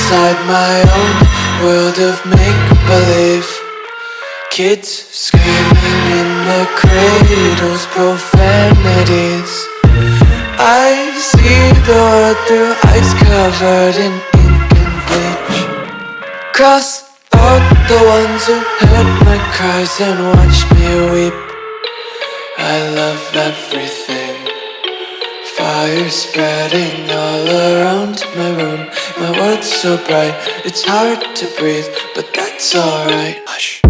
inside my own world of make-believe. Kids screaming in the cradles, profanities. I see the world through eyes covered in ink and bleach. Cross out the ones who heard my cries and watched me weep. I love everything. Fire spreading all around my room. My world's so bright, it's hard to breathe, but that's alright. Hush.